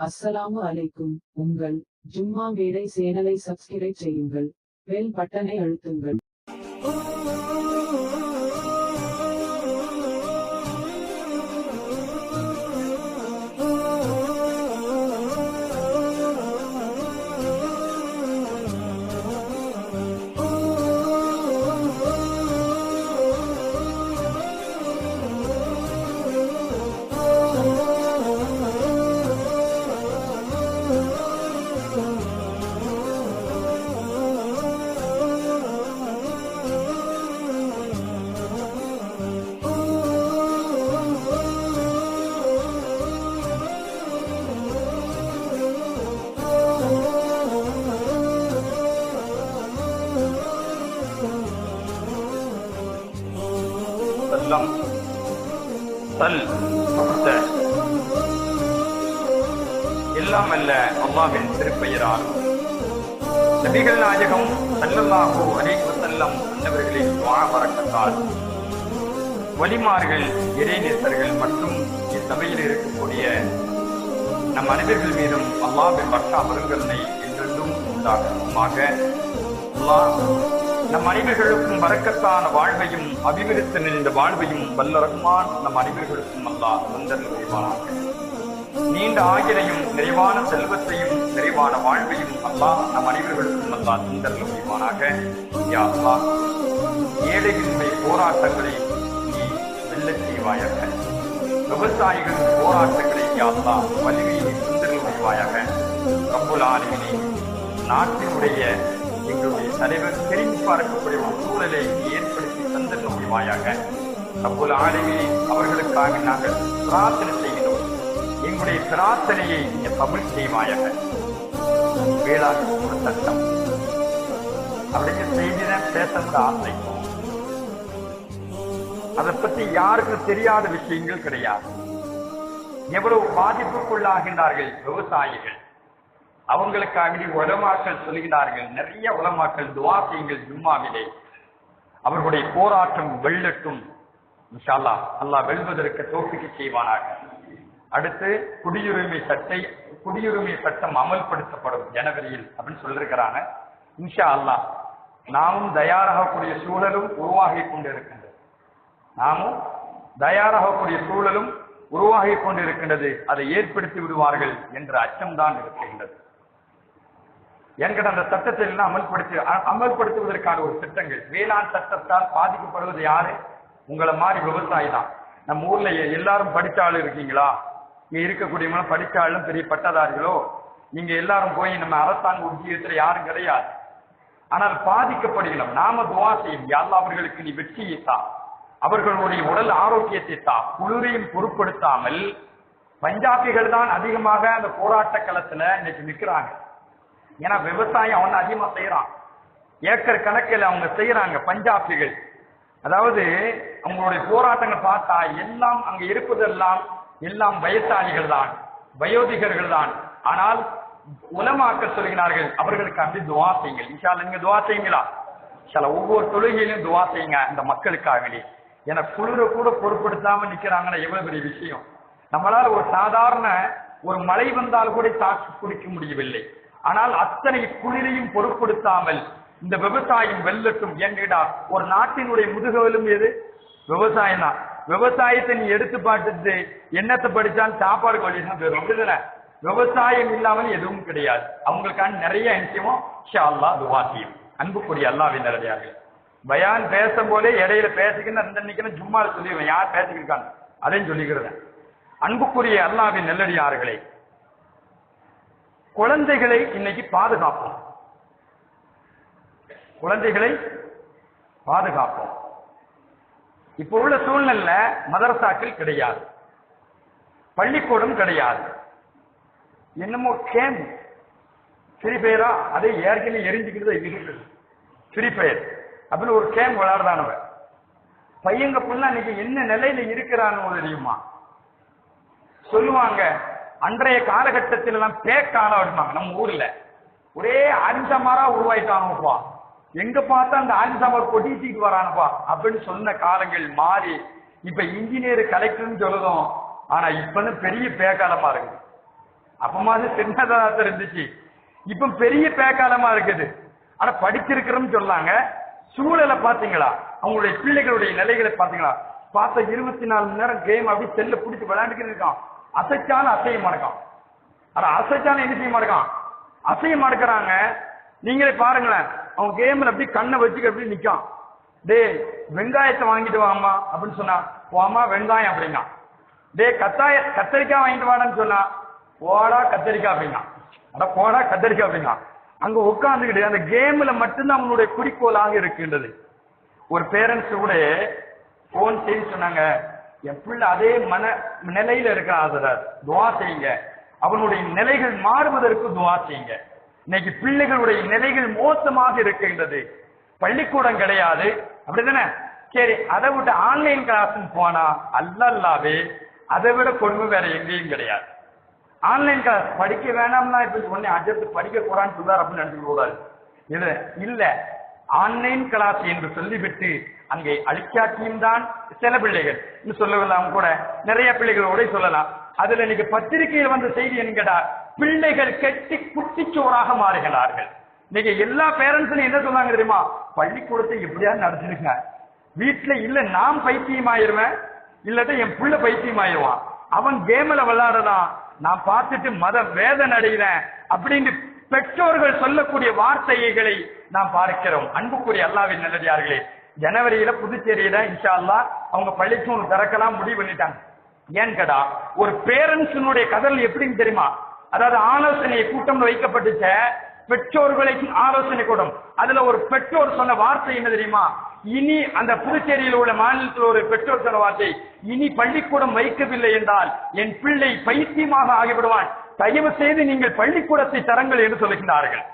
அஸ்ஸலாமு அலைக்கும். உங்கள் ஜும்மா மேடை சேனலை சப்ஸ்கிரைப் செய்யுங்கள். பெல் பட்டனை அழுத்துங்கள். எல்லாம் அல்ல அல்லாஹ்வின் திருப்பெயரால் நபிகள் நாயகம் ஸல்லல்லாஹு அலைஹி வஸல்லம் அன்னவர்களின் துஆ பரக்கத்தால் வலிமார்கள், இறைநேசர்கள் மற்றும் இச்சபையில் இருக்கக்கூடிய நம் அனைவர்கள் மீதும் அல்லாஹ்வின் பர்க்கா பெருங்கருணை என்றென்றும் உண்டாகுமாக. அல்லாஹ் நம் அனைவர்களுக்கும் பரக்கத்தான வாழ்வையும் அபிவிருத்தி நிறைந்த வாழ்வையும் வல்ல ரஹ்மான் நம் அனைவர்களுக்கும் அல்லாஹ் தந்தருள் புரிவானாக. நீண்ட ஆயுளையும் நிறைவான செல்வத்தையும் நிறைவான வாழ்வையும் அல்லாஹ் நம் அனைவர்களுக்கும் அல்லாஹ் தந்தருள் புரிவானாக. யா அல்லாஹ், ஏழைகளுடைய போராட்டங்களை நீ வெல்லச் செய்வாயாக. விவசாயிகளின் போராட்டங்களை யா அல்லாஹ் வலிமையை தந்தருள் புரிவாயாக. ரப்புல் ஆலமீன், நாட்டினுடைய எங்களுடைய தலைவர் திரும்பி பார்க்கக்கூடிய ஒரு சூழலை ஏற்படுத்தி தந்தருள் புரிவாயாக. ரப்புல் ஆலமீன், அவர்களுக்காக நாங்கள் பிரார்த்தனை செய்கிறோம். எங்களுடைய பிரார்த்தனையை நீங்க கபூல் செய்வாயாக. வேளாண் ஒரு சட்டம் அப்படிங்கிற செய்திதான் பேசணும்னு ஆசை. அதை பற்றி யாருக்கும் தெரியாத விஷயங்கள் கிடையாது. எவ்வளவு பாதிப்புக்குள்ளாகின்றார்கள் விவசாயிகள். அவங்களுக்காக உலமாக்கள் சொல்கிறார்கள், நிறைய உலமாக்கள் துஆ செய்யுங்கள் ஜும்மாவிலே, அவர்களுடைய போராட்டம் வெல்லட்டும். இன்ஷா அல்லாஹ், அல்லாஹ் வெல்வதற்கு தௌஃபீக் செய்வானாக. அடுத்து குடியுரிமை சட்டம் அமல்படுத்தப்படும் ஜனவரியில் அப்படின்னு சொல்லிருக்கிறாங்க. இன்ஷா அல்லாஹ் நாமும் தயாராகக்கூடிய சூழலும் உருவாகி கொண்டிருக்கின்றது. அதை ஏற்படுத்தி விடுவார்கள் என்ற அச்சம்தான் இருக்கின்றது. என்கிட்ட அந்த சட்டத்தை எல்லாம் அமல்படுத்துவதற்கான ஒரு திட்டங்கள். வேளாண் சட்டத்தால் பாதிக்கப்படுவது யாரு? உங்களை மாதிரி விவசாயி தான். நம்ம ஊர்ல எல்லாரும் படிச்சாலும் இருக்கீங்களா? இங்க இருக்கக்கூடியவங்களும் படிச்சாலும் பெரிய பட்டதாரிகளோ நீங்க எல்லாரும் போய் நம்ம அரசாங்க உத்தியோகத்துல யாரும் கிடையாது. ஆனால் பாதிக்கப்படுகிறோம். நாம துஆ செய்யும், யா அல்லாஹ் அவர்களுக்கு நீ வெற்றியை தா, அவர்களுடைய உடல் ஆரோக்கியத்தை தா. குளிரையும் பொருட்படுத்தாமல் பஞ்சாபிகள் தான் அதிகமாக அந்த போராட்ட களத்துல இன்னைக்கு நிற்கிறாங்க. ஏன்னா விவசாயம் அவன் அதிகமா செய்யறான், ஏக்கர் கணக்கில் அவங்க செய்யறாங்க பஞ்சாபிகள். அதாவது அவங்களுடைய போராட்டங்கள் பார்த்தா எல்லாம் அங்க இருப்பதெல்லாம் எல்லாம் வயசாளிகள் தான், வயோதிகர்கள் தான். ஆனால் உலமாக்கள் சொல்கிறார்கள், அவர்களுக்கு அப்படி துஆ செய்யுங்கள். இன்ஷா அல்லாஹ் நீங்க துஆ செய்யுங்களா? இன்ஷா அல்லாஹ் ஒவ்வொரு தொழுகையிலும் துஆ செய்யுங்க இந்த மக்களுக்காகவே. ஏன்னா குளிர கூட பொருட்படுத்தாம நிக்கிறாங்கன்னா எவ்வளவு பெரிய விஷயம். நம்மளால ஒரு சாதாரண ஒரு மழை வந்தால் கூட தாக்கு குடிக்க முடியவில்லை. ஆனால் அத்தனை குளிரையும் பொருட்படுத்தாமல் இந்த விவசாயம் வெல்லட்டும். என்கிட்ட ஒரு நாட்டினுடைய முதுகெலும் எது? விவசாயம் தான். விவசாயத்தை நீ எடுத்து பார்த்துட்டு என்னத்தை படிச்சாலும் சாப்பாடு வழிதான் பெறும், அப்படிதானே? விவசாயம் இல்லாமல் எதுவும் கிடையாது. அவங்களுக்கான நிறைய விஷயமும் இன்ஷா அல்லாஹ் துஆ செய்யும். அன்புக்குரிய அல்லாஹ்வின் நல்லடியார்களே, பயான் பேசும் போதே இடையில பேசிக்கணும், அந்த நிக்கணும், சும்மா சொல்லிடுவேன் யார் பேசிக்கிருக்காங்க அதையும் சொல்லிக்கிறேன். அன்புக்குரிய அல்லாஹ்வின் நல்லடியார்களே, குழந்தைகளை இன்னைக்கு பாதுகாப்போம். குழந்தைகளை பாதுகாப்போம். இப்போ உள்ள சூழ்நிலையில மதரசாக்கள் கிடையாது, பள்ளிக்கூடம் கிடையாது. என்னமோ கேம் ஃப்ரீ ஃபயரா, அதை ஏற்கனவே எரிஞ்சுக்கிட்டு இருக்குது. ஃப்ரீ ஃபயர் அப்படின்னு ஒரு கேம் விளையாடுறானவ பையங்க புள்ள இன்னைக்கு என்ன நிலையில இருக்கிறான்னு தெரியுமா? சொல்லுவாங்க, அன்றைய காலகட்டத்தில் எல்லாம் பேக்கான வருவாங்க. நம்ம ஊர்ல ஒரே ஆலிசமாரா உருவாயிட்டானுப்பா, எங்க பார்த்தா அந்த ஆலிசமார் கொட்டிட்டு வரானுப்பா அப்படின்னு சொன்ன காலங்கள் மாறி இப்ப இன்ஜினியர் கலெக்டர்னு சொல்லுதோம். ஆனா இப்ப பெரிய பேக்காலமா இருக்கு. அப்பமாவது சின்னதா இருந்துச்சு, இப்ப பெரிய பேக்காலமா இருக்குது. ஆனா படிச்சிருக்கிறோம்னு சொல்லாங்க. சூழலை பாத்தீங்களா, அவங்களுடைய பிள்ளைகளுடைய நிலைகளை பாத்தீங்களா? பார்த்த 24 மணி நேரம் கேம் அப்படி செல்ல பிடிச்சி விளையாண்டுக்கிட்டு இருக்கான். அசைச்சாலும் அசைய மாட்டான். ஆனா அசைச்சாலும் என்ன செய்ய மாட்டான், அசைய மாட்டேங்கிறாங்க. நீங்களே பாருங்களேன், அவன் கேம்ல அப்படி கண்ணை வச்சுக்க அப்படி நிக்கான். டே வெங்காயத்தை வாங்கிட்டு வாமா அப்படின்னு சொன்னா, போமா வெங்காயம் அப்படின்னா. டே கத்தரிக்காய் வாங்கிட்டு வாடான்னு சொன்னா, போடா கத்தரிக்காய் அப்படின்னா. அட போடா கத்தரிக்காய் அப்படின்னா. அங்க உட்கார்ந்துக்கிட்டு அந்த கேம்ல மட்டும்தான் அவனுடைய குறிக்கோளாக இருக்கின்றது. ஒரு பேரண்ட்ஸ் கூட போன் செய்து சொன்னாங்க, என் பிள்ளை அதே மன நிலையில இருக்கிற துவா செய்யுங்க, அவனுடைய நிலைகள் மாறுவதற்கு துவா செய்யுங்க. இன்னைக்கு பிள்ளைகளுடைய நிலைகள் மோசமாக இருக்கின்றது. பள்ளிக்கூடம் கிடையாது அப்படிதானே, சரி அதை விட்டு ஆன்லைன் கிளாஸ் போனா அல்லல்லாவே அதை விட கொடுமை வேற எங்கேயும் கிடையாது. ஆன்லைன் கிளாஸ் படிக்க வேணாம்னா இப்ப உடனே அஜத்து படிக்க கூடாதுன்னு சொல்றாரு அப்படின்னு நினைச்சுக்க கூடாது. இல்ல ஆன்லைன் கிளாஸ் என்று சொல்லிவிட்டு அங்கே அழிக்காட்டியும் தான் சில பிள்ளைகள் சொல்லலாம், கூட நிறைய பிள்ளைகளோட சொல்லலாம். அதுல இன்னைக்கு பத்திரிகையில் வந்த செய்தி என்கிறா, பிள்ளைகள் கெட்டி குட்டிச்சோறாக மாறுகிறார்கள். இன்னைக்கு எல்லா பேரண்ட்ஸும் என்ன சொன்னாங்க தெரியுமா, பள்ளிக்கூடத்தை எப்படியாவது நடத்திருக்க, வீட்டுல இல்ல நான் பைத்தியமாயிருவேன், இல்லாட்ட என் பிள்ளை பைத்தியமாயிருவான், அவன் கேம்ல விளையாடலாம், நான் பார்த்துட்டு மத வேதனை அடைகிறேன் அப்படின்னு பெற்றோர்கள் சொல்லக்கூடிய வார்த்தைகளை நாம் பார்க்கிறோம். அன்புக்குரிய அல்லாஹ்வின் நல்லடியார்களே, ஜனவரியில புதுச்சேரியில இன்ஷா அல்லாஹ் அவங்க பள்ளிக்கூடம் திறக்கலாம் முடிவு பண்ணிட்டாங்க. ஏன்னு கேட்டா, ஒரு பேரண்ட்ஸினுடைய கதல் எப்படின்னு தெரியுமா, அதாவது ஆலோசனை கூட்டம் வைக்கப்பட்டுச்ச, பெற்றோர்களுக்கு ஆலோசனை கூட்டம். அதுல ஒரு பெற்றோர் சொன்ன வார்த்தை என்ன தெரியுமா, இனி அந்த புதுச்சேரியில் உள்ள மாநிலத்தில் ஒரு பெற்றோர் சொன்ன வார்த்தை, இனி பள்ளிக்கூடம் வைக்கவில்லை என்றால் என் பிள்ளை பைத்தியமாக ஆகிவிடுவான், தயவு செய்து நீங்கள் பள்ளிக்கூடத்தை தரங்கள் என்று சொல்லுகிறார்கள்.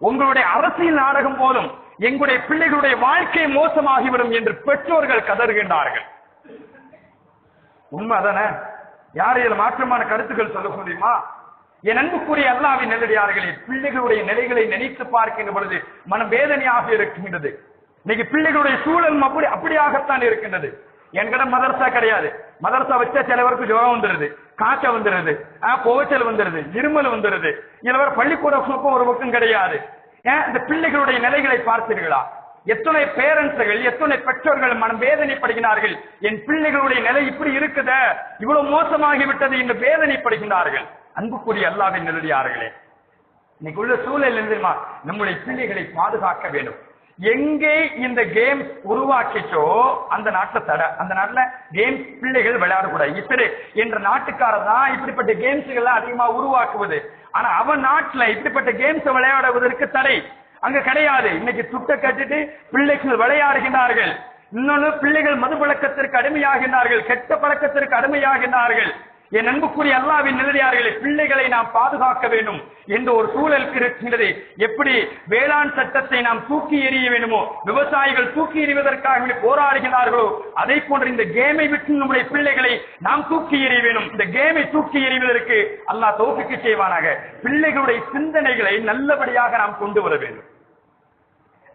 உங்களுடைய அரசியல் நாடகம் போலும் எங்களுடைய பிள்ளைகளுடைய வாழ்க்கை மோசமாகிவிடும் என்று பெற்றோர்கள் கதறுகின்றார்கள். உண்மைதானே? யார் இதில் மாற்றமான கருத்துக்கள் சொல்ல முடியுமா? என் அன்புக்குரிய அல்லாஹ்வின் நல்லடியார்களே, பிள்ளைகளுடைய நிலைகளை நினைத்து பார்க்கின்ற பொழுது மனம் வேதனையாக இருக்கின்றது. இன்னைக்கு பிள்ளைகளுடைய சூழல் அப்படியாகத்தான் இருக்கின்றது. என்கிட்ட மதரசா கிடையாது, மதரசா வச்சா சிலவருக்கு ஜுரம் வந்துருது, காய்ச்ச வந்துருது, புகைச்சல் வந்துருது, இருமல் வந்துருது. இதில் பள்ளிக்கூடம் ஒரு பக்கம் கிடையாது. இந்த பிள்ளைகளுடைய நிலைகளை பார்த்தீர்களா? எத்தனை பேரண்ட்ஸ்கள், எத்தனை பெற்றோர்கள் மனம் வேதனைப்படுகிறார்கள். என் பிள்ளைகளுடைய நிலை இப்படி இருக்குத, இவ்வளவு மோசமாகிவிட்டது என்று வேதனைப்படுகிறார்கள். அன்புக்குரிய அல்லாஹ்வின் நல்லடியார்களே, இன்னைக்கு உள்ள சூழல் தெரியுமா, நம்முடைய பிள்ளைகளை பாதுகாக்க வேண்டும். எங்கே இந்த கேம் உருவாக்கிச்சோ அந்த நாட்டுல தடை, அந்த நாட்டுல கேம்ஸ் பிள்ளைகள் விளையாடக்கூடாது. இஸ்ரே என்ற நாட்டுக்காரர் தான் இப்படிப்பட்ட கேம்ஸ்கள் எல்லாம் அதிகமா உருவாக்குவது. ஆனா அவன் நாட்டுல இப்படிப்பட்ட கேம்ஸ் விளையாடுவதற்கு தடை அங்க கிடையாது. இன்னைக்கு துட்ட கட்டிட்டு பிள்ளைகள் விளையாடுகின்றார்கள். இன்னொன்னு, பிள்ளைகள் மது பழக்கத்திற்கு அடிமையாகின்றார்கள், கெட்ட பழக்கத்திற்கு அடிமையாகின்றார்கள். என் அன்புக்குரிய அல்லாஹ்வின் நல்லடியார்களே, பிள்ளைகளை நாம் பாதுகாக்க வேண்டும் என்ற ஒரு சூழல் இருக்கின்றது. எப்படி வேளாண் சட்டத்தை நாம் தூக்கி எறிய வேண்டுமோ, விவசாயிகள் தூக்கி எறிவதற்காக போராடுகிறார்களோ, அதை போன்ற இந்த கேமை விட்டு நம்முடைய பிள்ளைகளை நாம் தூக்கி எறிய வேண்டும். இந்த கேமை தூக்கி எறிவதற்கு அல்லாஹ் தௌஃபீக் செய்வானாக. பிள்ளைகளுடைய சிந்தனைகளை நல்லபடியாக நாம் கொண்டு வர வேண்டும்.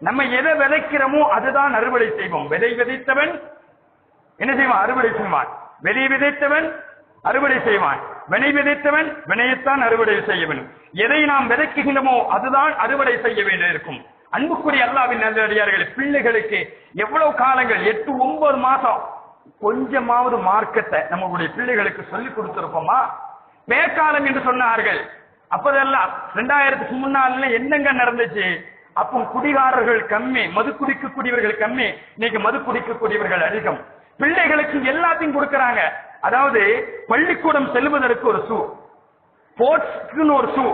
நம்ம எதை விதைக்கிறோமோ அதுதான் அறுவடை செய்வோம். விதை விதைத்தவன் என்ன செய்வான்? அறுவடை செய்வான். விதை விதைத்தவன் அறுவடை செய்வான். வினை விதைத்தவன் வினையத்தான் அறுவடை செய்ய வேண்டும். எதை நாம் விதைக்குகின்றமோ அதுதான் அறுவடை செய்ய வேண்டியிருக்கும். அன்புக்குரிய அல்லாஹ்வின் நல்லடியார்களே, பிள்ளைகளுக்கு எவ்வளவு காலங்கள் 8-9 மாசம் கொஞ்சமாவது மார்க்கத்தை நம்மளுடைய பிள்ளைகளுக்கு சொல்லிக் கொடுத்திருப்போமா? பேக்காலம் என்று சொன்னார்கள். அப்பதெல்லாம் 2000க்கு முன்னால என்னங்க நடந்துச்சு? அப்போ குடிகாரர்கள் கம்மி, மது குடிக்கக்கூடியவர்கள் கம்மி. இன்னைக்கு மது குடிக்கக்கூடியவர்கள் அதிகம். பிள்ளைகளுக்கு எல்லாத்தையும் கொடுக்கறாங்க. அதாவது பள்ளிக்கூடம் செல்வதற்கு ஒரு ஷூ, ஸ்போர்ட்ஸ்க்கு ஒரு ஷூ,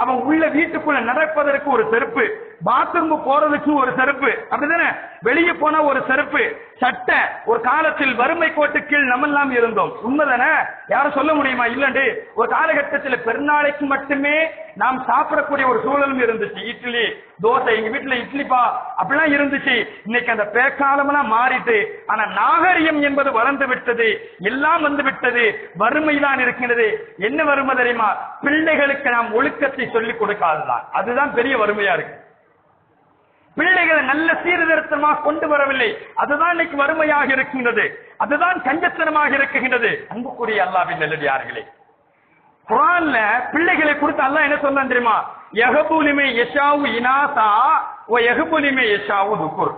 அவன் உள்ள வீட்டுக்குள்ள நடப்பதற்கு ஒரு செருப்பு, பாத்ரூம் போறதுக்கு ஒரு செருப்பு, அப்படிதானே? வெளியே போன ஒரு செருப்பு, சட்டை. ஒரு காலத்தில் வறுமை கோட்டு கீழ் நம்ம எல்லாம் இருந்தோம், உண்மைதானே? யாரும் சொல்ல முடியுமா? இல்லண்டு ஒரு காலகட்டத்தில் பெருநாளைக்கு மட்டுமே நாம் சாப்பிடக்கூடிய ஒரு சூழலும் இருந்துச்சு. இட்லி தோசை, எங்க வீட்டுல இட்லிப்பா அப்படிலாம் இருந்துச்சு. இன்னைக்கு அந்த பேக்காலமெல்லாம் மாறிட்டு, ஆனா நாகரிகம் என்பது வளர்ந்து விட்டது, எல்லாம் வந்து விட்டது, வறுமை தான் இருக்கின்றது. என்ன வறுமை தெரியுமா? பிள்ளைகளுக்கு நாம் ஒழுக்கத்தை சொல்லிக் கொடுக்காததான், அதுதான் பெரிய வறுமையா இருக்கு. பிள்ளைகளை நல்ல சீர்திருத்தமாக கொண்டு வரவில்லை, அதுதான் இன்னைக்கு வறுமையாக இருக்கின்றது, அதுதான் கஞ்சத்தனமாக இருக்கின்றது. அன்புக்குரிய அல்லாஹ்வின் நல்லடியார்களே, குர்ஆன்ல பிள்ளைகளை குறித்து அல்லாஹ் என்ன சொல்றான் தெரியுமா? யஹபுலிமே யஷாவு இனாசா வ யஹபுலிமே யஷாவு துக்குர்.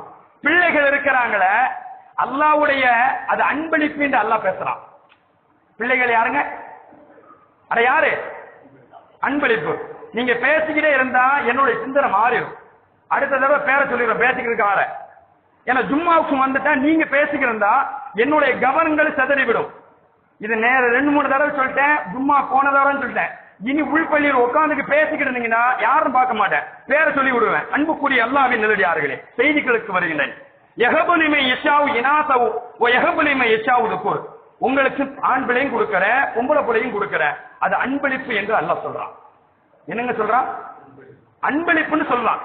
பிள்ளைகள் இருக்கிறாங்களே அல்லாஹ்வுடைய அது அன்பளிப்பு என்று அல்லாஹ் பேசுறான். பிள்ளைகள் யாருங்க? அட யாரு? அன்பளிப்பு. நீங்க பேசிக்கிட்டே இருந்தா என்னுடைய சிந்தனை மாறிடும். அடுத்த தடவை பேர சொல்லிடுறோம் பேசிக்கிறதுக்கு ஆற. ஏன்னா ஜும்மாவுக்கு வந்துட்டா நீங்க பேசிக்கிறதா என்னுடைய கவனங்கள் சிதறிவிடும். இது நேர 2-3 தடவை சொல்லிட்டேன், ஜும்மா போன தடவை சொல்லிட்டேன். இனி உள்பள்ளியில் உட்காந்துக்கு பேசிக்கிட்டு இருந்தீங்கன்னா யாரும் பார்க்க மாட்டேன், பேரை சொல்லி விடுவேன். அன்புக்குரிய அல்லாஹ்வின் நல்லடியார்களே, செய்திகளுக்கு வருகின்றேன். யஹபுலிமை யஷாவு இனாசவு வ யஹபுலிமை யஷாவு துக்குர். உங்களுக்கு ஆண் பிள்ளையும் கொடுக்கிற பொம்பளை பிள்ளையும் கொடுக்கிற அது அன்பளிப்பு என்று அல்லாஹ் சொல்றான். என்னங்க சொல்றான்? அன்பளிப்புன்னு சொல்லலாம்.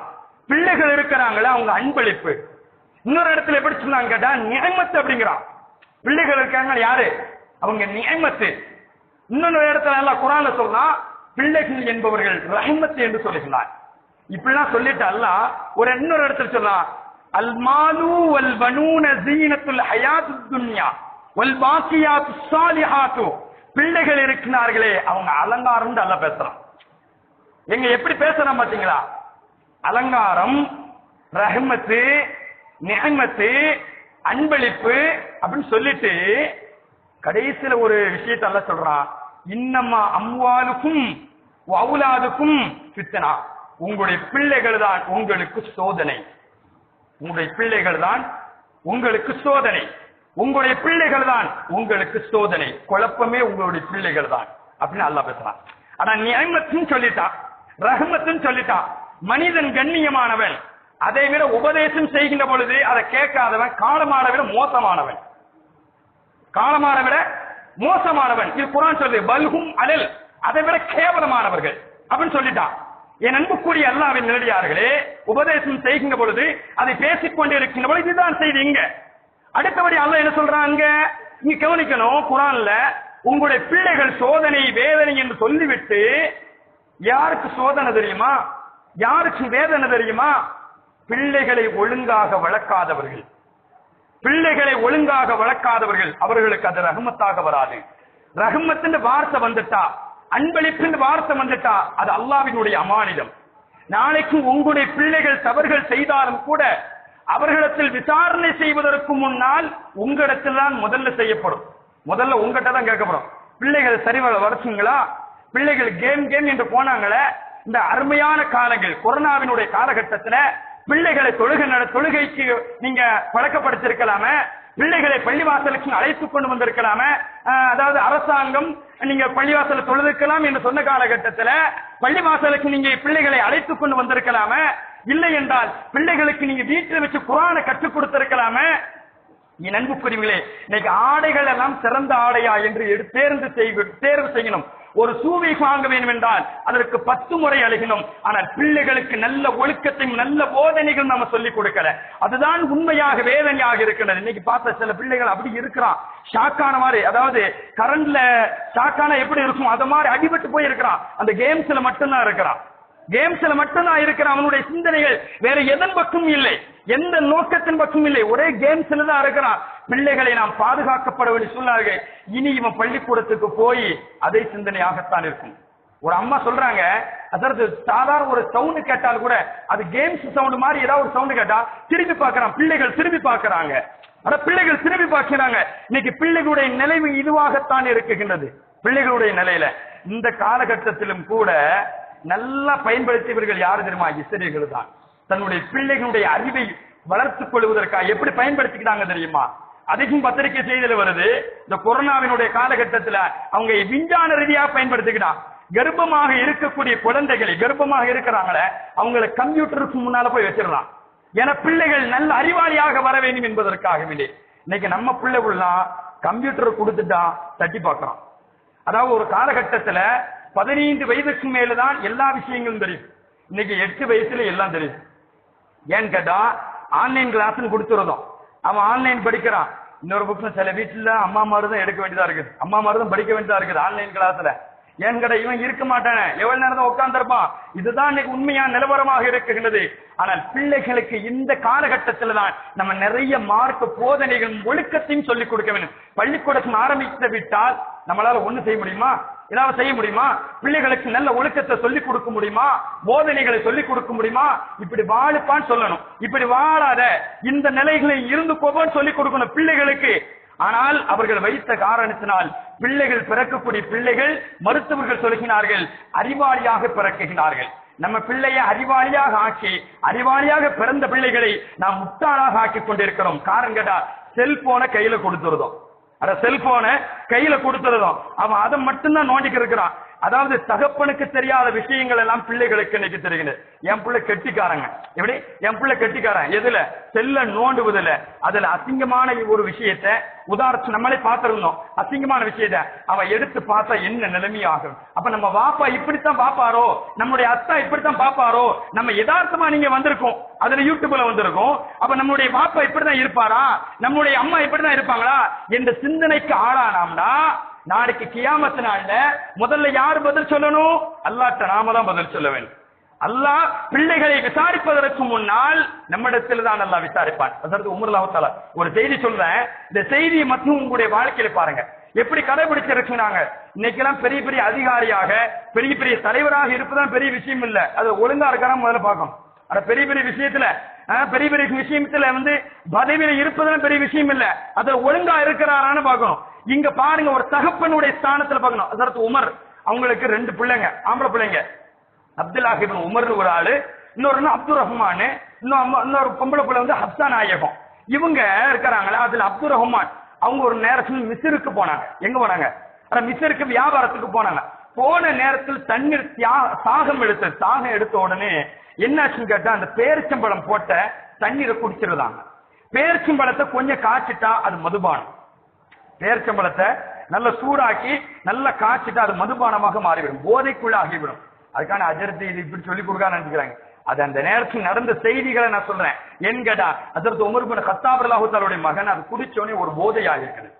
பிள்ளைகள் இருக்கிறாங்களே அவங்க அன்பளிப்பு. இன்னொரு இடத்துல எப்படி சொன்னாங்க கேட்டா நியமத்து அப்படிங்கிறான். பிள்ளைகள் இருக்காங்க யாரு? அவங்க நியமத்து. இன்னொரு இடத்துல எல்லாம் குர்ஆன்ல சொன்னா பிள்ளைகள் என்பவர்கள் ரஹ்மத் என்று சொல்லுகிறார். இப்படிலாம் சொல்லிட்டு அல்லாஹ் ஒரு இன்னொரு இடத்துல சொல்லலாம் அல் மாலு வல் பனூன ஜீனத்துல் ஹயாத்துத் துன்யா வல் பாக்கியாத்துஸ் ஸாலிஹாத்து. பிள்ளைகள் இருக்கிறார்களே அவங்க அலங்காரம் அல்லாஹ் பேசுறான். எங்க எப்படி பேசுறான் பாத்தீங்களா? அலங்காரம், ரஹ்மத்து, நிஅமத்து, அன்பளிப்பு அப்படின்னு சொல்லிட்டு கடைசியில ஒரு விஷயத்தை அல்லாஹ் சொல்றான். இன்னமா அம்வாலுக்கும் வஅவுலாதுக்கும் ஃபித்னா. உங்களுடைய பிள்ளைகள் தான் உங்களுக்கு சோதனை. உங்களுடைய பிள்ளைகள் தான் உங்களுக்கு சோதனை. உங்களுடைய பிள்ளைகள் தான் உங்களுக்கு சோதனை. குழப்பமே உங்களுடைய பிள்ளைகள் தான் அப்படின்னு அல்லாஹ் பேசுறான். ஆனா நிஅமத்துன்னு சொல்லிட்டான், ரஹ்மத்துன்னு சொல்லிட்டான். மனிதன் கண்ணியமானவன். அதை விட உபதேசம் செய்கின்ற பொழுது அதை கேட்காதவன் காலமான விட மோசமானவன். காலமான விட மோசமானவன். இது குர்ஆன் சொல்லுது பல்ஹும் அலல், அதை விட கேவலமானவர்கள் அப்படின்னு சொல்லிட்டான். என் அன்புக்குரிய அல்லாஹ்வின் நல்லடியார்களே, உபதேசம் செய்கின்ற பொழுது அதை பேசிக்கொண்டே இருக்கின்ற பொழுது இதுதான் செய்தி. இங்க அடுத்தபடி அல்லாஹ் என்ன சொல்றாங்க இங்க கவனிக்கணும். குர்ஆன்ல உங்களுடைய பிள்ளைகள் சோதனை வேதனை என்று சொல்லிவிட்டு யாருக்கு சோதனை தெரியுமா? யாருக்கு வேதனை தெரியுமா? பிள்ளைகளை ஒழுங்காக வளர்க்காதவர்கள். பிள்ளைகளை ஒழுங்காக வளர்க்காதவர்கள் அவர்களுக்கு அது ரஹ்மத்தாக வராது. ரஹ்மத்தின் வார்த்தை வந்துட்டா, அன்பளிப்பின் வார்த்தை வந்துட்டா அது அல்லாஹ்வினுடைய அமானிதம். நாளைக்கு உங்களுடைய பிள்ளைகள் தவறுகள் செய்தாலும் கூட அவர்களிடத்தில் விசாரணை செய்வதற்கு முன்னால் உங்களிடத்தில் தான் முதல்ல செய்யப்படும். முதல்ல உங்ககிட்ட தான் கேட்கப்படும். பிள்ளைகள் சரி வளர்ச்சிங்களா? பிள்ளைகள் கேம் என்று போனாங்களே, இந்த அருமையான காலங்கள் கொரோனாவினுடைய காலகட்டத்துல பிள்ளைகளை தொழுகைக்கு நீங்க பழக்கப்படுத்திருக்கலாமே, பிள்ளைகளை பள்ளிவாசலுக்கு அழைத்துக் கொண்டு வந்திருக்கலாமே. அதாவது அரசாங்கம் நீங்க பள்ளிவாசல தொழுதுக்கலாம் என்று சொன்ன காலகட்டத்துல பள்ளிவாசலுக்கு நீங்க பிள்ளைகளை அழைத்துக் கொண்டு வந்திருக்கலாமே. இல்லை என்றால் பிள்ளைகளுக்கு நீங்க வீட்டில் வச்சு குர்ஆனை கற்றுக் கொடுத்திருக்கலாமே. என் அன்புக்குரியவர்களே, இன்னைக்கு ஆடைகள் எல்லாம் சிறந்த ஆடையா என்று தேர்வு செய்யணும். ஒரு சூவை வாங்க வேண்டும் என்றால் அதற்கு 10 முறை அழுகணும். ஆனால் பிள்ளைகளுக்கு நல்ல ஒழுக்கத்தையும் நல்ல போதனைகள் நாம சொல்லிக் கொடுக்கல. அதுதான் உண்மையாக வேதனையாக இருக்கிறது. இன்னைக்கு பார்த்த சில பிள்ளைகள் அப்படி இருக்கிறான், ஷாக்கான மாதிரி. அதாவது கரண்ட்ல ஷாக்கான எப்படி இருக்கும் அது மாதிரி அடிபட்டு போய் இருக்கிறான். அந்த கேம்ஸ்ல மட்டும்தான் இருக்கிறான். கேம்ஸ்ல மட்டும்தான் இருக்கிற அவனுடைய சிந்தனைகள் வேற எதன் பக்கம் இல்லை, எந்த நோக்கத்தின் பக்கம் இல்லை, ஒரே கேம்ஸ்ல தான் இருக்கிறான். பிள்ளைகளை நாம் பாதுகாக்கப்பட வேண்டிய சொன்னார்கள். இனி இவன் பள்ளிக்கூடத்துக்கு போய் அதே சிந்தனையாகத்தான் இருக்கும். ஒரு அம்மா சொல்றாங்க, அதாவது சாதாரண ஒரு சவுண்ட் கேட்டால் கூட அது கேம்ஸ் சவுண்ட் மாதிரி ஏதாவது ஒரு சவுண்ட் கேட்டா திரும்பி பார்க்கறான். பிள்ளைகள் திரும்பி பார்க்கறாங்க. ஆனா பிள்ளைகள் திரும்பி பார்க்கிறாங்க. இன்னைக்கு பிள்ளைகளுடைய நிலைமை இதுவாகத்தான் இருக்குகின்றது. பிள்ளைகளுடைய நிலையில இந்த காலகட்டத்திலும் கூட நல்லா பயன்படுத்தியவர்கள் யாரு தெரியுமா? இஸ்ரேலர்கள் தான். தன்னுடைய பிள்ளைகளுடைய அறிவை வளர்த்துக் கொள்வதற்காக எப்படி பயன்படுத்திக்கிறாங்க தெரியுமா? அதிகம் பத்திரிகை செய்தியில் வருது. இந்த கொரோனாவினுடைய காலகட்டத்தில் அவங்க விஞ்ஞான ரீதியாக பயன்படுத்திக்கிட்டான். கர்ப்பமாக இருக்கக்கூடிய குழந்தைகளை, கர்ப்பமாக இருக்கிறாங்களே அவங்களை கம்ப்யூட்டருக்கு முன்னால போய் வச்சிடலாம். ஏன்னா பிள்ளைகள் நல்ல அறிவாளியாக வர வேண்டும் என்பதற்காக வேண்டி. இன்னைக்கு நம்ம பிள்ளைகள்லாம் கம்ப்யூட்டர் கொடுத்துட்டா தட்டி பார்க்கிறோம். அதாவது ஒரு காலகட்டத்துல 15 வயதுக்கு மேலதான் எல்லா விஷயங்களும் தெரியும். இன்னைக்கு 8 வயசுல எல்லாம் தெரியும். ஏன்னு கேட்டா ஆன்லைன் கிளாஸ் கொடுத்துருந்தோம். அவன் ஆன்லைன் படிக்கிறான். இன்னொரு புக்கு சில வீட்டுல அம்மா மாதிரி தான் எடுக்க வேண்டியதா இருக்குது, அம்மா மாதிரி தான் படிக்க வேண்டியதா இருக்குது ஆன்லைன் கிளாஸ்ல. ஏன் கேட்டா இவன் இருக்க மாட்டானே, எவ்வளவு நேரம் தான் உட்கார்ந்து இருப்பான். இதுதான் இன்னைக்கு உண்மையான நிலவரமாக இருக்குகிறது. ஆனால் பிள்ளைகளுக்கு இந்த காலகட்டத்தில் தான் நம்ம நிறைய மார்க்க போதனைகள் ஒழுக்கத்தையும் சொல்லிக் கொடுக்க வேண்டும். பள்ளிக்கூடம் ஆரம்பித்து விட்டால் நம்மளால ஒண்ணு செய்ய முடியுமா? ஏதாவது செய்ய முடியுமா? பிள்ளைகளுக்கு நல்ல ஒழுக்கத்தை சொல்லிக் கொடுக்க முடியுமா? போதனைகளை சொல்லிக் கொடுக்க முடியுமா? இப்படி வாழுப்பான்னு சொல்லணும். இப்படி வாழாத இந்த நிலைகளை இருந்து போவான்னு சொல்லிக் கொடுக்கணும் பிள்ளைகளுக்கு. ஆனால் அவர்கள் வைத்த காரணத்தினால் பிள்ளைகள் பிறக்கக்கூடிய பிள்ளைகள் மருத்துவர்கள் சொல்கிறார்கள் அறிவாளியாக பிறக்குகிறார்கள். நம்ம பிள்ளைய அறிவாளியாக ஆக்கி அறிவாளியாக பிறந்த பிள்ளைகளை நாம் முட்டாளாக ஆக்கி கொண்டிருக்கிறோம். காரணம் கேட்டா செல்போனை கையில கொடுத்துருதோம். அத செல்போனை கையில கொடுத்துருதோம். அவன் அதை மட்டும்தான் நோண்டிக்கு இருக்கிறான். அதாவது தகப்பனுக்கு தெரியாத விஷயங்கள் எல்லாம் பிள்ளைகளுக்கு இன்னைக்கு தெரிகிறது. என் பிள்ளை கெட்டிக்காரங்க, எப்படி என் பிள்ளை கெட்டிக்காரன் எதுல? செல்ல நோண்டுவதில்ல. அதுல அசிங்கமான ஒரு விஷயத்தை உதாரணம் நம்மளே பார்த்திருந்தோம். அசிங்கமான விஷயத்த அவன் எடுத்து பார்த்தா என்ன நிலைமையாகும்? அப்ப நம்ம வாப்பா இப்படித்தான் பாப்பாரோ, நம்முடைய அத்தா இப்படித்தான் பாப்பாரோ, நம்ம யதார்த்தமா நீங்க வந்திருக்கோம், அதுல யூடியூப்ல வந்திருக்கோம். அப்ப நம்முடைய பாப்பா இப்படிதான் இருப்பாரா, நம்முடைய அம்மா இப்படிதான் இருப்பாங்களா என்ற சிந்தனைக்கு ஆளானாம்னா நாளைக்கு கியாமத் நாள்ல முதல்ல யார் பதில் சொல்லணும்? அல்லாஹ்ட்ட நாம தான் பதில் சொல்ல வேண்டும். அல்லாஹ் பிள்ளைகளை விசாரிப்பதற்கு முன்னால் நம்மிடத்தில் தான் அல்லாஹ் விசாரிப்பான். அதற்கு உமர் ரலியல்லாஹு தஆலா ஒரு செய்தி சொல்றேன். இந்த செய்தியை மட்டும் உங்களுடைய வாழ்க்கையில பாருங்க எப்படி கடைபிடிச்சிருக்கிறாங்க. இன்னைக்கெல்லாம் பெரிய பெரிய அதிகாரியாக பெரிய பெரிய தலைவராக இருப்பதான் பெரிய விஷயம் இல்ல, அது ஒழுங்கா இருக்கான முதல்ல பார்க்கணும். அட பெரிய பெரிய விஷயத்துல பெரிய பெரிய விஷயத்துல பதவியில இருப்பதும் பெரிய விஷயம் இல்ல, அது ஒழுங்கா இருக்கிறாரான்னு பார்க்கணும். இங்க பாருங்க ஒரு தகப்பனுடைய ஸ்தானத்துல பார்க்கணும். அதற்கு உமர் அவங்களுக்கு 2 பிள்ளைங்க, ஆம்பளை பிள்ளைங்க. அப்துல்லாஹ் இப்னு உமர்னு ஒரு ஆளு, இன்னொரு அப்துல் ரஹ்மான், இன்னொரு பொம்பளை பிள்ளை ஹப்சா நாயகம். இவங்க இருக்கிறாங்களா, அதுல அப்துல் ரஹ்மான் அவங்க ஒரு நேரத்தில் மிஸ்ருக்கு போனாங்க. எங்க போனாங்க? மிஸ்ருக்கு வியாபாரத்துக்கு போனாங்க. போன நேரத்தில் தண்ணீர் தாகம் எடுத்த உடனே என்னாச்சுன்னு கேட்டா அந்த பேரிச்சம்பழம் போட்ட தண்ணீரை குடிச்சிருந்தாங்க. பேரிச்சம்பழத்தை கொஞ்சம் காய்ச்சிட்டா அது மதுபானம். பேரிச்சம்பழத்தை நல்ல சூடாக்கி நல்லா காய்ச்சிட்டா அது மதுபானமாக மாறிவிடும், போதைக்குள்ள ஆகிவிடும். அதுக்கான அஜர்த்தி இது இப்படி சொல்லி கொடுக்க நினைக்கிறாங்க. அது அந்த நேரத்தில் நடந்த செய்திகளை நான் சொல்றேன். ஏன்னு கேட்டா அதற்கு உமர் இப்னு கத்தாப் ரலியல்லாஹு தஆலாவுடைய மகன் அது குடிச்சோடனே ஒரு போதையாக இருக்குது.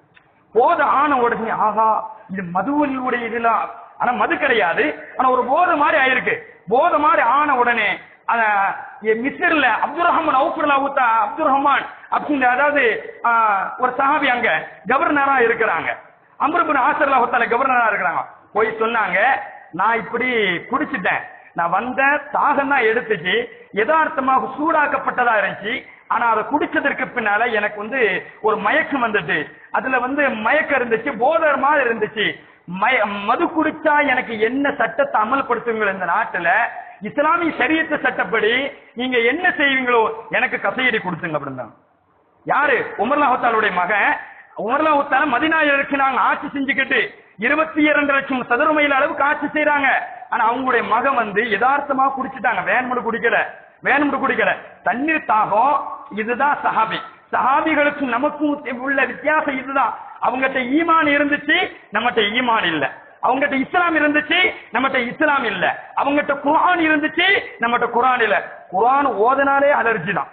போதை ஆன உடனே ஆகா இது மதுவினுடைய இதெல்லாம், ஆனா மது கிடையாது, ஆனா ஒரு போதை மாதிரி ஆயிருக்கு. போதை மாதிரி ஆன உடனே மிஸ்ர்ல அப்துல் ரஹ்மான் அப்துல் ரஹ்மான் அப்படின்ற அதாவது ஒரு சஹாபி அங்க கவர்னரா இருக்கிறாங்க. அம்ர் இப்னு ஆஸ் ரலியல்லாஹு தஆலா கவர்னரா இருக்கிறாங்க. போய் சொன்னாங்க நான் இப்படி குடிச்சிட்டேன், நான் வந்த தாகம் தான் எடுத்துச்சு, யதார்த்தமாக சூடாக்கப்பட்டதா இருந்துச்சு, ஆனா அதை குடிச்சதற்கு பின்னால எனக்கு ஒரு மயக்கம் வந்துட்டு, அதுல மயக்கம் இருந்துச்சு, போதை மாதிரி இருந்துச்சு. மது குடிச்சா எனக்கு என்ன சட்டத்தை அமல்படுத்துவீங்களோ இந்த நாட்டுல இஸ்லாமிய ஷரியத்து சட்டப்படி நீங்க என்ன செய்வீங்களோ எனக்கு கசையடி கொடுத்துங்க அப்படின்னா. யாரு? உமர் ரலியல்லாஹு தஆலாவுடைய மகன். உமர் ரலியல்லாஹு தஆலா மதீனாவில் இருக்கிறாங்க, ஆட்சி செஞ்சுக்கிட்டு 22 லட்சம் சதுர மைல் அளவுக்கு ஆட்சி செய்யறாங்க. ஆனா அவங்களுடைய மகன் யதார்த்தமா குடிச்சுட்டாங்க, வேணும்னு குடிக்கல. தண்ணீர் தாகம். இதுதான் சஹாபி. சஹாபிகளுக்கும் நமக்கும் உள்ள வித்தியாசம் இதுதான். அவங்ககிட்ட ஈமான் இருந்துச்சு, நம்மகிட்ட ஈமான் இல்ல. அவங்ககிட்ட இஸ்லாம் இருந்துச்சு, நம்மகிட்ட இஸ்லாம் இல்ல. அவங்ககிட்ட குர்ஆன் இருந்துச்சு, நம்மகிட்ட குர்ஆன் இல்ல. குர்ஆன் ஓதுனாலே அலர்ஜி தான்.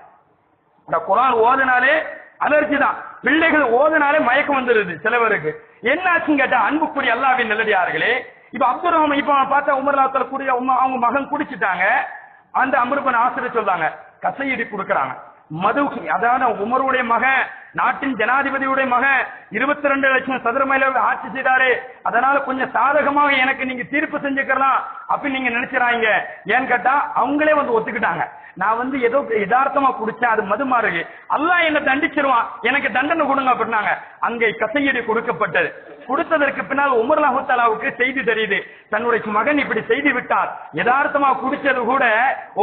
குர்ஆன் ஓதுனாலே அலர்ஜி தான். பிள்ளைகள் ஓதுனாலே மயக்கம் வந்துருது சிலவருக்கு. என்னாச்சுன்னு கேட்டா அன்புக்குரிய அல்லாஹ்வின் நல்லடியார்களே, இப்ப அப்துல் ரஹ்மான் இப்ப பார்த்தா உமர் ரலியல்லாஹு தஆலா கூடிய அவங்க மகன் குடிச்சிட்டாங்க. அந்த அம்ர் இப்னு ஆஸ் சொல்றாங்க கசையடி கொடுக்கறாங்க. மது அதாவது உமருடைய மகன், நாட்டின் ஜனாதிபதியுடைய மகன் 22 லட்சம் சதுர மைல் ஆட்சி செய்தாரு, அதனால கொஞ்சம் சாதகமாக எனக்கு நீங்க தீர்ப்பு செஞ்சுக்கலாம் அப்படின்னு நீங்க நினைச்சுறாங்க. ஏன்னு கேட்டா அவங்களே ஒத்துக்கிட்டாங்க, நான் ஏதோ யதார்த்தமா குடிச்சேன், அது மது மாறுது, அல்லாஹ் என்ன தண்டிச்சிருவான், எனக்கு தண்டனை கொடுங்க அப்படின்னாங்க. அங்கே கசையடி கொடுக்கப்பட்டது. கொடுத்ததற்கு பின்னால் உமர் ரலியல்லாஹு தஆலாவுக்கு செய்தி தெரியுது, தன்னுடைய மகன் இப்படி செய்து விட்டார். யதார்த்தமா குடிச்சது கூட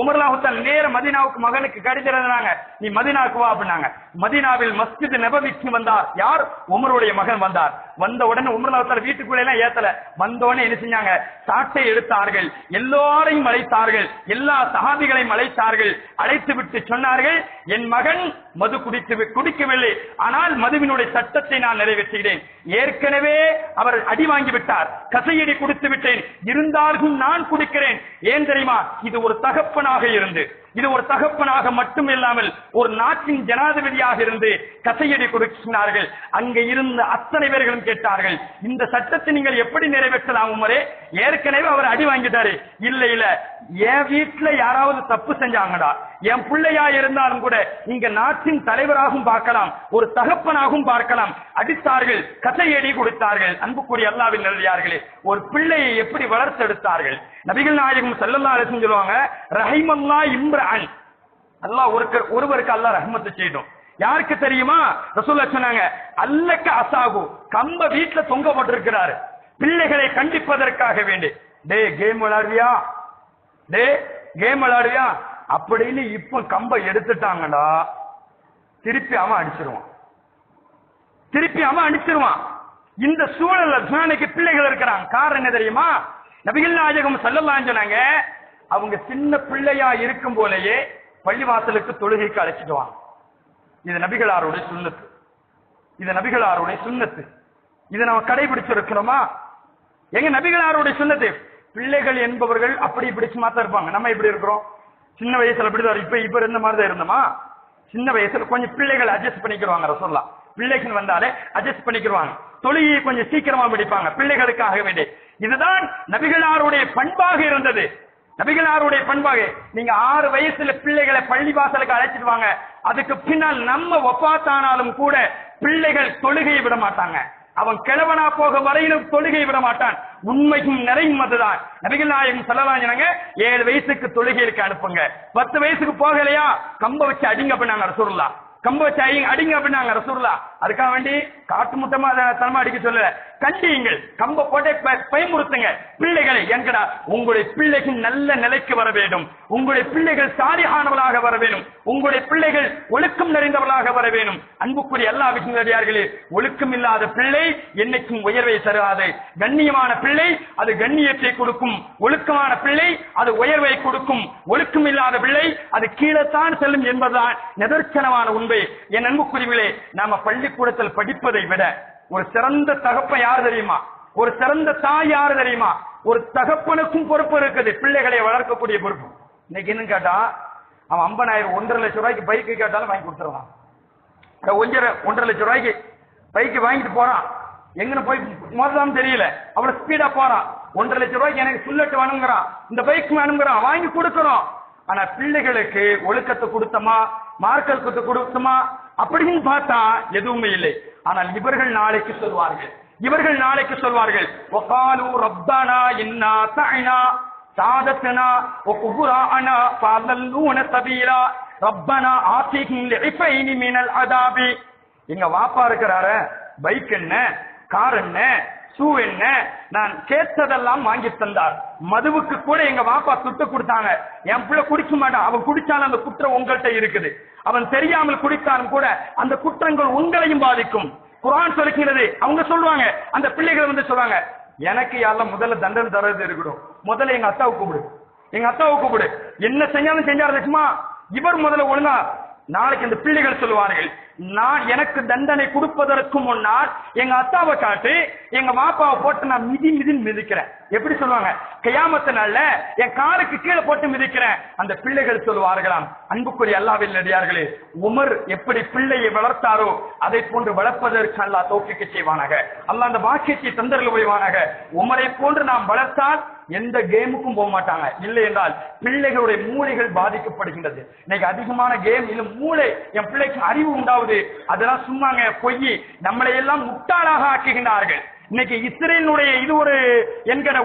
உமர் ரலியல்லாஹு தஆலா நேர மதீனாவுக்கு மகனுக்கு கடிதம் எழுதினாங்க, நீ மதீனாவுக்கு வா அப்படின்னாங்க. மதீனாவில் மஸ்ஜித் நபவிக்கு வந்தார். யார்? உமருடைய மகன் வந்தார். வந்த உடனே உமர் ரலியல்லாஹு தஆலா வீட்டுக்குள்ள எல்லாம் ஏத்தல. வந்த உடனே என்ன செஞ்சாங்க? சாட்டை எடுத்தார்கள், எல்லாரையும் அழைத்தார்கள், எல்லா சஹாபிகளையும் அழைத்தார்கள். அழைத்து விட்டு சொன்னார்கள், என் மகன் மது குடிக்கவில்லை, ஆனால் மதுவினுடைய சட்டத்தை நான் நிறைவேற்றுகிறேன். ஏற்கனவே அவர் அடி வாங்கி விட்டார், கசையடி கொடுத்து விட்டேன், இருந்தாலும் நான் குடிக்கிறேன். ஏன் தெரியுமா? இது ஒரு தகப்பனாக இருந்து, இது ஒரு தகப்பனாக மட்டும் இல்லாமல் ஒரு நாட்டின் ஜனாதிபதியாக இருந்து கசையடி கொடுக்கிறார்கள். அங்க இருந்த அத்தனை பேர்களும் கேட்டார்கள், இந்த சட்டத்தை நீங்கள் எப்படி நிறைவேற்றலாம் உமரே? ஏற்கனவே அவர் அடி வாங்கிட்டாரு. இல்ல என் வீட்டுல யாராவது தப்பு செஞ்சாங்கடா, என் பிள்ளையா இருந்தாலும் கூட இங்க நாட்டு நாட்டின் தலைவராகவும் பார்க்கலாம், ஒரு தகப்பனாகவும் பார்க்கலாம். அடித்தார்கள், கசையடி கொடுத்தார்கள். அன்புக்குரிய அல்லாஹ்வின் நல்லடியார்களே, ஒரு பிள்ளையை எப்படி வளர்த்தெடுத்தார்கள். நபிகள் நாயகம் ஸல்லல்லாஹு அலைஹி வஸல்லம் சொல்லுவாங்க, ரஹிமல்லாஹ் இம்ரஅன், அல்லாஹ் ஒருவருக்கு அல்லாஹ் ரஹ்மத்து செய்யட்டும். யாருக்கு தெரியுமா? ரசூலுல்லாஹ் சொன்னாங்க, அல்லக்க அசாகு, கம்ப வீட்டுல தொங்க போட்டிருக்கிறாரு பிள்ளைகளை கண்டிப்பதற்காக வேண்டி. டே கேம் விளையாடுவியா, டே கேம் விளையாடுவியா அப்படின்னு இப்ப கம்ப எடுத்துட்டாங்கடா, திருப்பி அவன் அடிச்சிருவான். இந்த சூழல்ல ஜானுக்கு பிள்ளைகள் இருக்கிறாங்க. காரணம் என்ன தெரியுமா? நபிகள் நாயகம் ஸல்லல்லாஹு அலைஹி சொன்னாங்க, அவங்க சின்ன பிள்ளையா இருக்கும் போலயே பள்ளிவாசலுக்கு தொழுகைக்கு அழைச்சிடுவாங்க. இது நபிகளாருடைய சுன்னத்து. இதை நம்ம கடைபிடிச்சிருக்கிறோமா? எங்க நபிகளாருடைய சுன்னத்து. பிள்ளைகள் என்பவர்கள் அப்படி பிடிச்சு மாத்த இருப்பாங்க. நம்ம எப்படி இருக்கிறோம்? சின்ன வயசுல இப்படிதான், இப்ப இருந்த மாதிரிதான் இருந்தோமா? சின்ன வயசுல கொஞ்சம் பிள்ளைகள் அட்ஜஸ்ட் பண்ணிக்கிறாங்க. ரசூலுல்லாஹ் பிள்ளைகள் வந்தாலே அட்ஜஸ்ட் பண்ணிக்கிறாங்க. தொழுகையை கொஞ்சம் சீக்கிரமா பிடிப்பாங்க பிள்ளைகளுக்காக வேண்டி. இதுதான் நபிகளாருடைய பண்பாக இருந்தது. நபிகளாருடைய பண்பாக. நீங்க 6 வயசுல பிள்ளைகளை பள்ளி வாசலுக்கு அழைச்சிட்டு வாங்க, அதுக்கு பின்னால் நம்ம வஃபாத்தானாலும் கூட பிள்ளைகள் தொழுகையை விட மாட்டாங்க. அவன் கிழவனா போக வரையிலும் தொழுகை விட மாட்டான். உண்மையும் நிறையும் அதுதான். நபிகள் நாயகம் ஸல்லல்லாஹு அலைஹி வஸல்லம் 7 வயசுக்கு தொழுகைக்கு அனுப்புங்க, 10 வயசுக்கு போகலையா கம்ப வச்சு அடிங்க அப்படின்னாங்க ரசூலுல்லாஹ். கம்ப வச்சு அடிங்க அப்படின்னாங்க ரசூலுல்லாஹ். அதுக்காக வேண்டி காட்டு முட்டமா தனமா அடிக்க சொல்லல, கண்டியுங்கள், கம்ப போட்டே பயமுறுத்துங்க பிள்ளைகளை. என்கடா உங்களுடைய பிள்ளைகள் நல்ல நிலைக்கு வர வேண்டும், உங்களுடைய பிள்ளைகள் சாலிஹானவர்களாக வர வேண்டும், உங்களுடைய பிள்ளைகள் ஒழுக்கம் நிறைந்தவர்களாக வர வேண்டும். அன்புக்குரிய அல்லாஹ்வின் நல்லடியார்களே, ஒழுக்கம் இல்லாத பிள்ளை என்னைக்கும் உயர்வை தராது. கண்ணியமான பிள்ளை அது கண்ணியத்தை கொடுக்கும், ஒழுக்கமான பிள்ளை அது உயர்வை கொடுக்கும். ஒழுக்கம் இல்லாத பிள்ளை அது கீழத்தான் செல்லும் என்பதுதான் நிதர்சனமான உண்மை. என் அன்புக்குரியவர்களே, நாம பள்ளிக்கூடத்தில் படிப்பதை விட ஒரு சிறந்த தகப்பன் யார் தெரியுமா? ஒரு சிறந்த தாய் யார் தெரியுமா? ஒரு தகப்பனுக்கும் பொறுப்பு இருக்குது, பிள்ளைகளை வளர்க்கக்கூடிய பொறுப்பு. இன்னைக்கு என்ன கேட்டா, அவன் 50,000 1.5 லட்சம் ரூபாய்க்கு பைக்கு கேட்டாலும் வாங்கி கொடுத்துருவான். 1.5 லட்சம் ரூபாய்க்கு பைக்கு வாங்கிட்டு போறான். எங்கன்னு போய் மோதலாம் தெரியல, அவ்வளவு ஸ்பீடா போறான். 1.5 லட்சம் ரூபாய்க்கு எனக்கு புல்லட் வேணுங்கிறான், இந்த பைக் வேணுங்கிறான், வாங்கி கொடுக்கிறோம். ஆனா பிள்ளைகளுக்கு ஒழுக்கத்தை கொடுத்தமா, மார்க்கத்தை கொடுத்தமா அப்படின்னு பார்த்தா எதுவுமே இல்லை. ஆனால் இவர்கள் நாளைக்கு சொல்வார்கள், வகாலு ரப்பனா இன்னா தஅனா சாதத்தனா வகுபுரானா ஃபல்லூன சபீலா ரப்பனா ஆதிஹிம் லிஃபைனி மினல் அதாபி. எங்க வாப்பா இருக்கிறாரு, பைக் என்ன, கார் என்ன, ஷூ என்ன, நான் கேட்டதெல்லாம் வாங்கி தந்தார். மதுவுக்கு கூட எங்க வாப்பா துட்டு கொடுத்தாங்க. என் பிள்ளை குடிக்க மாட்டான், அவன் குடிச்சாலும் அந்த குற்றம் உங்கள்கிட்ட இருக்குது. அவன் தெரியாமல் குடித்தாலும் கூட அந்த குற்றங்கள் உங்களையும் பாதிக்கும். குர்ஆன் சொல்லுகிறது. அவங்க சொல்லுவாங்க, அந்த பிள்ளைகள் வந்து சொல்லுவாங்க, எனக்கு யாரெல்லாம் முதல்ல தண்டனை தரது இருக்கணும், முதல்ல எங்க அத்தாவை கூப்பிடு, என்ன செஞ்சாலும் செஞ்சாருமா, இவர் முதல்ல ஒழுங்கா. நாளைக்கு இந்த பிள்ளைகள் சொல்லுவார்கள், நான் எனக்கு தண்டனை கொடுப்பதற்கு முன்னால் எங்க அத்தாவை காட்டு, எங்க மாப்பாவை போட்டு நான் மிதிக்கிறேன். எப்படி சொல்லுவாங்க? கியாமத்து நாள்ல என் காலுக்கு கீழே போட்டு மிதிக்கிறேன். அந்த பிள்ளைகள் சொல்லுவார்களாம். அன்புக்குரிய அல்லாஹ்வின் நல்லடியார்களே, உமர் எப்படி பிள்ளையை வளர்த்தாரோ அதை போன்று வளர்ப்பதற்கு அல்லாஹ் தௌஃபீக் செய்வானாக. அல்லாஹ் அந்த பாக்கியத்தை தந்தருள் புரிவானாக. உமரை போன்று நாம் வளர்த்தால் எந்த கேமுக்கும் போக மாட்டாங்க. இல்லை என்றால் பிள்ளைகளுடைய மூளைகள் பாதிக்கப்படுகின்றது. இன்னைக்கு அதிகமான கேம் இல்ல, மூளை, என் பிள்ளைக்கு அறிவு உண்டாவது, அதெல்லாம் சும்மாங்க, பொய். நம்மளை எல்லாம் முட்டாளாக ஆக்குகின்றார்கள். இன்னைக்கு இஸ்ரேலுடைய இது ஒரு என்கிற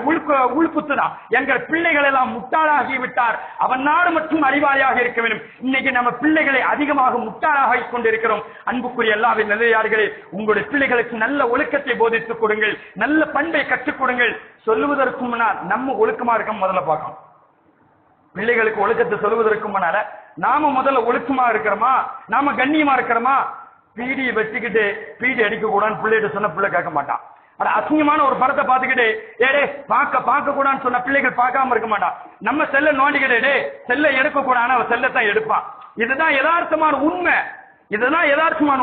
உள்குத்து தான். என்கிற பிள்ளைகள் எல்லாம் முட்டாளாகி விட்டார். அவன் நாடு மட்டும் அறிவாளியாக இருக்க வேண்டும். இன்னைக்கு நம்ம பிள்ளைகளை அதிகமாக முட்டாளாக கொண்டிருக்கிறோம். அன்புக்குரிய அல்லாஹ்வின் நல்லடியார்களே, உங்களுடைய பிள்ளைகளுக்கு நல்ல ஒழுக்கத்தை போதித்துக் கொடுங்கள், நல்ல பண்பை கற்றுக் கொடுங்கள். சொல்லுவதற்கு முன்னால் நம்ம ஒழுக்கமா இருக்க முதல்ல பார்க்கணும். பிள்ளைகளுக்கு ஒழுக்கத்தை சொல்லுவதற்கு முன்னால நாம முதல்ல ஒழுக்கமா இருக்கிறோமா, நாம கண்ணியமா இருக்கிறோமா. பீடியை வச்சுக்கிட்டு பீடி அடிக்க கூடாதுன்னு பிள்ளைகிட்ட சொன்ன பிள்ளை கேட்க மாட்டான். அசிங்கமான ஒரு படத்தை பார்த்துக்கிட்டு ஏடே பார்க்க கூடாதுன்னு சொன்ன பிள்ளைகள் பார்க்காம இருக்க மாட்டான். நம்ம செல்ல நோண்டிக்கிட்டே செல்ல எடுக்க கூடாது, அவன் செல்லத்தான் எடுப்பான். இதுதான் யதார்த்தமான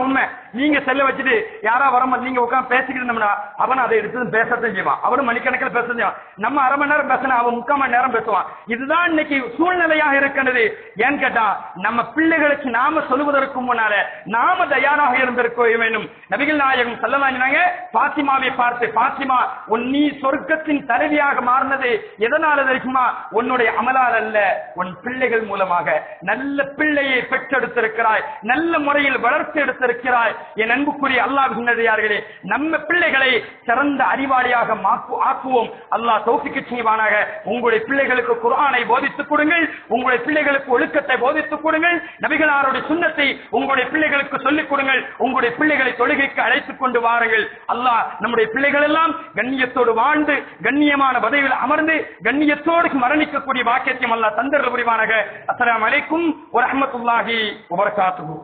உண்மை. நீங்க செல்ல வச்சுட்டு யாரா வரமா நீங்க உட்காந்து பேசிக்கிட்டு இருந்தோம்னா அவன் அதை எடுத்து பேசத்தான் செய்வான். அவனும் மணிக்கணக்கில் பேச செய்வான். நம்ம அரை மணி நேரம் பேசினா அவன் 3/4 மணி நேரம் பேசுவான். இதுதான் இன்னைக்கு சூழ்நிலையாக இருக்கிறது. ஏன்னு கேட்டா நம்ம பிள்ளைகளுக்கு நாம சொல்லுவதற்கு முன்னால நாம தயாராக இருந்திருக்க வேண்டும். நபிகள் நாயகம் ஸல்லல்லாஹு அலைஹி வஸல்லம் பாத்திமாவை பார்த்து, பாத்திமா நீ சொர்க்கத்தின் தலைவியாக மாறினது எதனால தெரியுமா? உன்னுடைய அமலால் அல்ல, உன் பிள்ளைகள் மூலமாக நல்ல பிள்ளையை பெற்றெடுத்திருக்கிறாய், நல்ல முறையில் வளர்த்து எடுத்திருக்கிறாய். என் அன்புக்குரிய அல்லாஹ்வின் நல்லடியார்களே, நம்ம பிள்ளைகளை சிறந்த அறிவாளியாக ஆக்குவோம். அல்லாஹ் தௌஃபீக் செய்வானாக. உங்களுடைய பிள்ளைகளுக்கு குர்ஆனை போதித்துக் கொடுங்கள், உங்களுடைய பிள்ளைகளுக்கு ஒழுக்கத்தை போதித்துக் கொடுங்கள், நபிகளாருடைய சுன்னத்தை உங்களுடைய பிள்ளைகளுக்கு சொல்லிக் கொடுங்கள், உங்களுடைய பிள்ளைகளை தொழுகைக்கு அழைத்துக் கொண்டு வாருங்கள். அல்லாஹ் நம்முடைய பிள்ளைகள் எல்லாம் கண்ணியத்தோடு வாழ்ந்து கண்ணியமான பதவியில் அமர்ந்து கண்ணியத்தோடு மரணிக்கக்கூடிய வாக்கியத்தையும் அல்லாஹ் தந்தருள் புரிவானாக. அஸ்ஸலாமு அலைக்கும் வரஹ்மத்துல்லாஹி வபரகாத்துஹு.